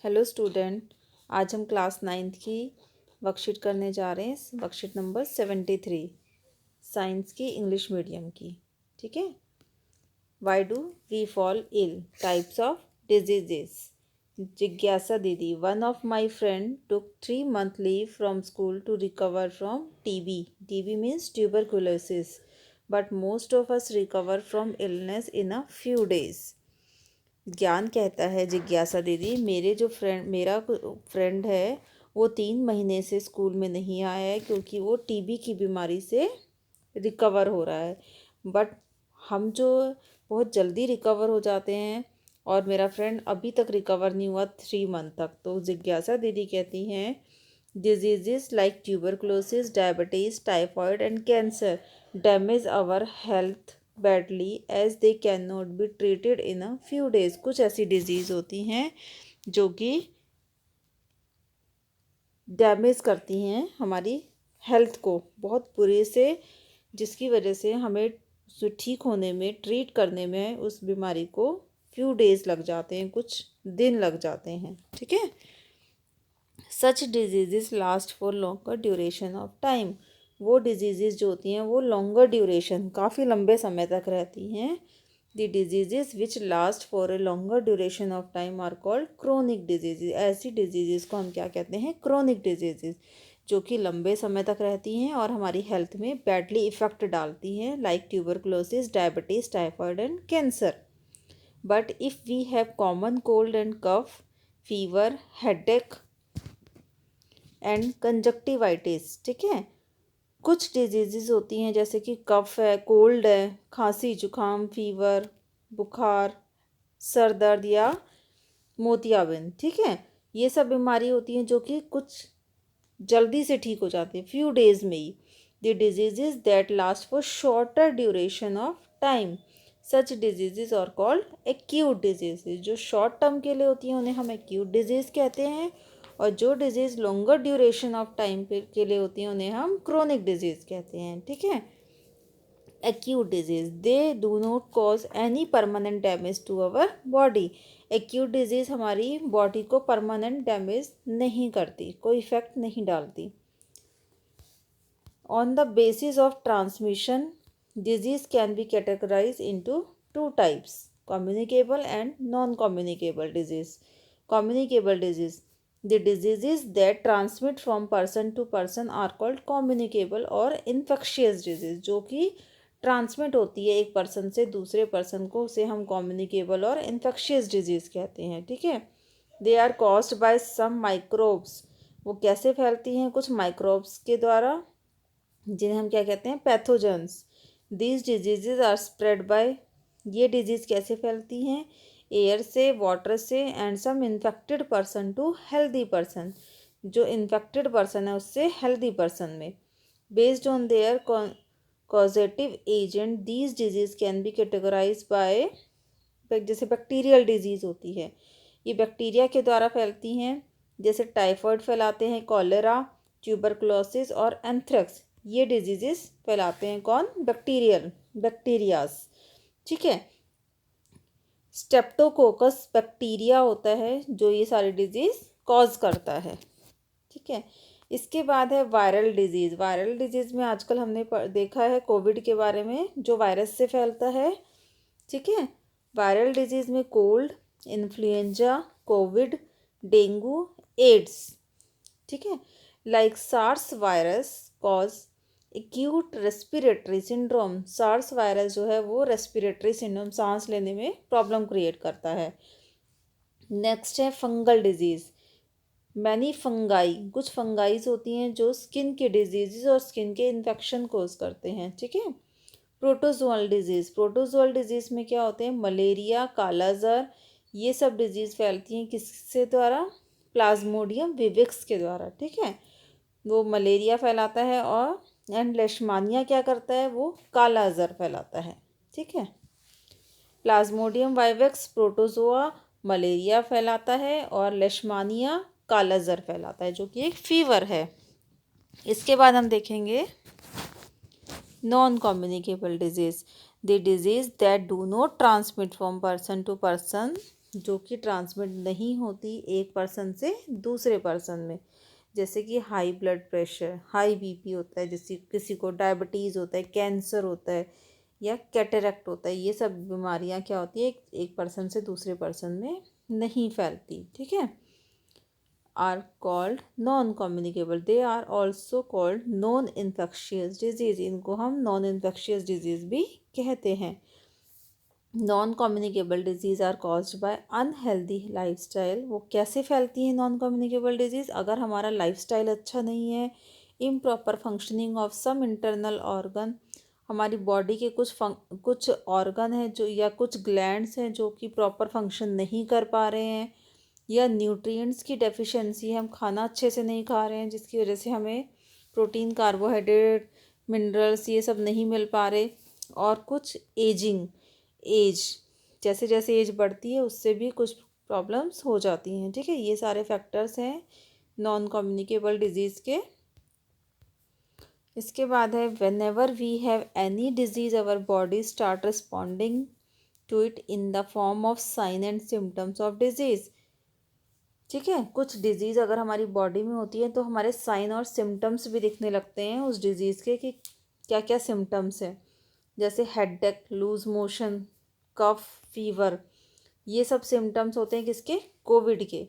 Hello student. आज हम class 9th की वर्कशीट करने जा रहे हैं। वर्कशीट नंबर 73 साइंस की इंग्लिश मीडियम की। ठीक है। Why do we fall ill, types of diseases. जिज्ञासा दीदी, one of my friend took 3 month leave from school to recover from TB. TB means tuberculosis, but most of us recover from illness in a few days. Gyan कहता है, जिज्ञासा दीदी, मेरा friend है, वो 3 महीने से स्कूल में नहीं आया है क्योंकि वो टीबी की बीमारी से रिकवर हो रहा है। बट हम जो बहुत जल्दी रिकवर हो जाते हैं और मेरा फ्रेंड अभी तक रिकवर नहीं हुआ 3 month तक। तो जिज्ञासा दीदी कहती हैं, diseases like tuberculosis, diabetes, typhoid and cancer damage our health badly as they can not be treated in a few days. कुछ ऐसी डिजीज़ होती हैं जो कि डैमेज करती हैं हमारी हेल्थ को बहुत बुरे से, जिसकी वजह से हमें ठीक होने में, ट्रीट करने में उस बीमारी को फ्यू डेज लग जाते हैं, कुछ दिन लग जाते हैं। ठीक है। Such disease last for longer duration of time. वो डिजीज़ जो होती हैं वो लॉन्गर ड्यूरेशन, काफ़ी लंबे समय तक रहती हैं। The disease which last for a longer duration of time are called chronic disease. ऐसी डिजीज़ को हम क्या कहते हैं? क्रोनिक डिजीज़, जो कि लंबे समय तक रहती हैं और हमारी हेल्थ में बैडली इफ़ेक्ट डालती हैं, like tuberculosis, diabetes, typhoid and cancer. But if we have common cold and cough, fever, headache and conjunctivitis. ठीक है। कुछ डिजीज़ होती हैं जैसे कि कफ है, कोल्ड है, खांसी, जुकाम, फीवर, बुखार, सर दर्द या मोतियाबिंद। ठीक है। ये सब बीमारी होती हैं जो कि कुछ जल्दी से ठीक हो जाती है, फ्यू डेज में ही। The disease that last for shorter duration of time, such disease are called acute disease. जो शॉर्ट टर्म के लिए होती हैं उन्हें हम एक्यूट डिजीज़ कहते हैं, और जो disease longer duration of time के लिए होती हैं उन्हें हम क्रोनिक डिजीज़ कहते हैं। ठीक है। Acute disease, they do not cause any permanent damage to our body. Acute disease हमारी बॉडी को परमानेंट डैमेज नहीं करती, कोई इफेक्ट नहीं डालती। On the basis of transmission, disease can be categorized into two types: communicable and non-communicable disease. Communicable disease, the diseases that transmit from person to person are called communicable or infectious disease। जो कि transmit होती है एक person से दूसरे person को, उसे हम कम्युनिकेबल और इन्फेक्शियस डिजीज़ कहते हैं। ठीक है। They are caused by some microbes. वो कैसे फैलती हैं? कुछ माइक्रोब्स के द्वारा, जिन्हें हम क्या कहते हैं? Pathogens. These disease are spread by, ये डिजीज़ कैसे फैलती हैं? एयर से, वाटर से, and some infected person to healthy person. जो इन्फेक्टेड पर्सन है उससे हेल्दी पर्सन में। Based on their causative agent, these disease can be categorize by, जैसे बैक्टीरियल डिजीज़ होती है, ये बैक्टीरिया के द्वारा फैलती हैं। जैसे टाइफॉइड फैलाते हैं कॉलेरा, ट्यूबरकुलोसिस और एंथ्रेक्स। ये डिजीजेस फैलाते हैं कौन? Bacterial, bacterias. ठीक है। स्टेप्टोकोकस बैक्टीरिया होता है जो ये सारी डिजीज़ कॉज करता है। ठीक है। इसके बाद है वायरल डिजीज़। वायरल डिजीज़ में आजकल हमने देखा है कोविड के बारे में, जो वायरस से फैलता है। ठीक है। वायरल डिजीज़ में cold, influenza, COVID, dengue, AIDS. ठीक है। Like SARS virus cause acute respiratory syndrome. SARS virus जो है वो रेस्पिरेटरी सिंड्रोम, सांस लेने में प्रॉब्लम क्रिएट करता है। नेक्स्ट है फंगल डिजीज़। मैनी फंगाई, कुछ फंगाइज होती हैं जो स्किन के डिजीज़ और स्किन के इन्फेक्शन कोज करते हैं। ठीक है। प्रोटोजोअल डिजीज़, प्रोटोजोअल डिजीज़ में क्या होते हैं? मलेरिया, कालाजार, ये सब डिजीज़ फैलती हैं किसके द्वारा? प्लाज्मोडियम विविक्स के द्वारा। ठीक है। वो मलेरिया फैलाता है, और एंड लेशमानिया क्या करता है? वो काला अज़र फैलाता है। ठीक है। प्लाज्मोडियम वाइवेक्स प्रोटोजोआ मलेरिया फैलाता है, और लेशमानिया काला अज़र फैलाता है, जो कि एक फीवर है। इसके बाद हम देखेंगे non communicable disease, the disease that do not transmit from person to person जो कि ट्रांसमिट नहीं होती एक पर्सन से दूसरे पर्सन में। जैसे कि high blood pressure, high BP होता है, जैसे किसी को डायबिटीज़ होता है, कैंसर होता है या कैटरेक्ट होता है। ये सब बीमारियां क्या होती है, एक पर्सन से दूसरे पर्सन में नहीं फैलती। ठीक है। Are called non communicable, they are also called non infectious disease. इनको हम नॉन इन्फेक्शियस डिजीज़ भी कहते हैं। Non communicable disease are caused by unhealthy lifestyle. वो कैसे फैलती हैं नॉन कम्युनिकेबल डिजीज़? अगर हमारा लाइफस्टाइल अच्छा नहीं है, improper functioning of some internal organ, हमारी बॉडी के कुछ ऑर्गन हैं जो, या कुछ ग्लैंड्स हैं जो कि प्रॉपर फंक्शन नहीं कर पा रहे हैं, या न्यूट्रिएंट्स की डेफिशिएंसी है, हम खाना अच्छे से नहीं खा रहे हैं जिसकी वजह से हमें प्रोटीन, कार्बोहाइड्रेट, मिनरल्स ये सब नहीं मिल पा रहे। और कुछ एज, जैसे जैसे एज बढ़ती है उससे भी कुछ प्रॉब्लम्स हो जाती हैं। ठीक है। ये सारे फैक्टर्स हैं नॉन कम्युनिकेबल डिजीज़ के। इसके बाद है whenever we have any disease our body start responding to it in the form of sign and symptoms of disease. ठीक है। कुछ डिजीज़ अगर हमारी बॉडी में होती है तो हमारे साइन और सिम्टम्स भी दिखने लगते हैं उस डिज़ीज़ के, कि क्या क्या सिम्टम्स हैं। जैसे हेडेक, लूज मोशन, कफ, फीवर, ये सब सिम्टम्स होते हैं किसके, कोविड के।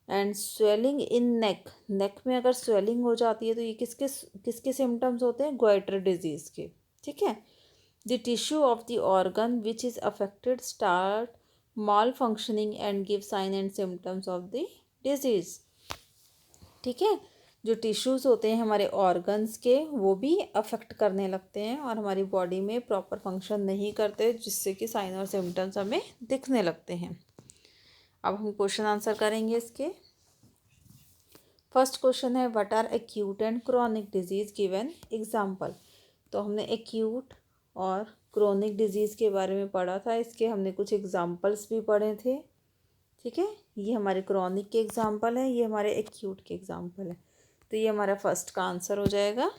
एंड स्वेलिंग इन नेक, नेक में अगर स्वेलिंग हो जाती है तो ये किसके किसके सिम्टम्स होते हैं, गोइटर डिजीज़ के। ठीक है। The tissue of the organ which is affected start malfunctioning and give sign and symptoms of the disease. ठीक है। जो टिश्यूज़ होते हैं हमारे ऑर्गन्स के, वो भी अफेक्ट करने लगते हैं और हमारी बॉडी में प्रॉपर फंक्शन नहीं करते, जिससे कि साइन और सिम्टम्स हमें दिखने लगते हैं। अब हम क्वेश्चन आंसर करेंगे इसके। फर्स्ट क्वेश्चन है what are acute and chronic disease, given example. तो हमने एक्यूट और क्रॉनिक डिजीज़ के बारे में पढ़ा था, इसके हमने कुछ एग्जाम्पल्स भी पढ़े थे। ठीक है। ये हमारे क्रॉनिक के एग्जाम्पल है, ये हमारे एक्यूट के एग्जाम्पल है। तो ये हमारा फर्स्ट का आंसर हो जाएगा।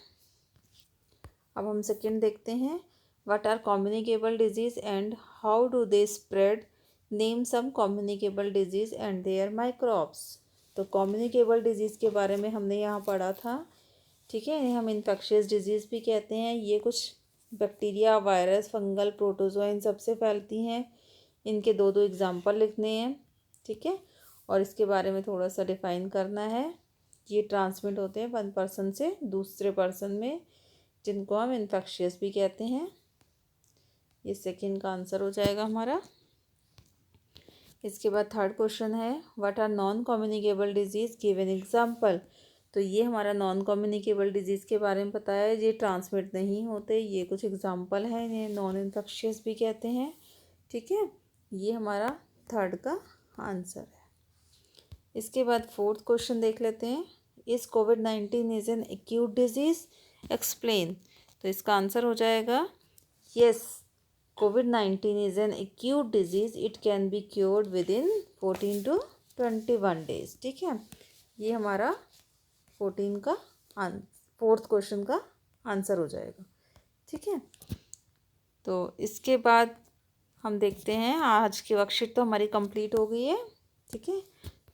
अब हम सेकंड देखते हैं। What are communicable disease and how do they spread, name some communicable disease and their microbes. तो कम्युनिकेबल डिजीज़ के बारे में हमने यहाँ पढ़ा था। ठीक है। इन्हें हम इन्फेक्शियस डिजीज़ भी कहते हैं। ये कुछ बैक्टीरिया, वायरस, फंगल, प्रोटोजोआ इन सबसे फैलती हैं। इनके दो दो एग्जाम्पल लिखने हैं। ठीक है। और इसके बारे में थोड़ा सा डिफाइन करना है। ये ट्रांसमिट होते हैं वन पर्सन से दूसरे पर्सन में, जिनको हम इन्फेक्शियस भी कहते हैं। ये सेकंड का आंसर हो जाएगा हमारा। इसके बाद थर्ड क्वेश्चन है what are non communicable disease, give an example. तो ये हमारा नॉन कम्युनिकेबल डिजीज़ के बारे में बताया है, ये ट्रांसमिट नहीं होते, ये कुछ एग्जाम्पल हैं, इन्हें नॉन इन्फेक्शियस भी कहते हैं। ठीक है। ये हमारा थर्ड का आंसर है। इसके बाद फोर्थ क्वेश्चन देख लेते हैं। इस कोविड-19 is an acute disease, explain. तो इसका आंसर हो जाएगा यस, कोविड-19 is an acute disease, it can be cured within 14 to 21 days। ठीक है। ये हमारा 14 का फोर्थ क्वेश्चन का आंसर हो जाएगा। ठीक है। तो इसके बाद हम देखते हैं, आज की वर्कशीट तो हमारी कंप्लीट हो गई है। ठीक है।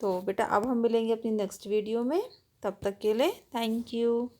तो बेटा अब हम मिलेंगे अपनी नेक्स्ट वीडियो में, तब तक के लिए थैंक यू।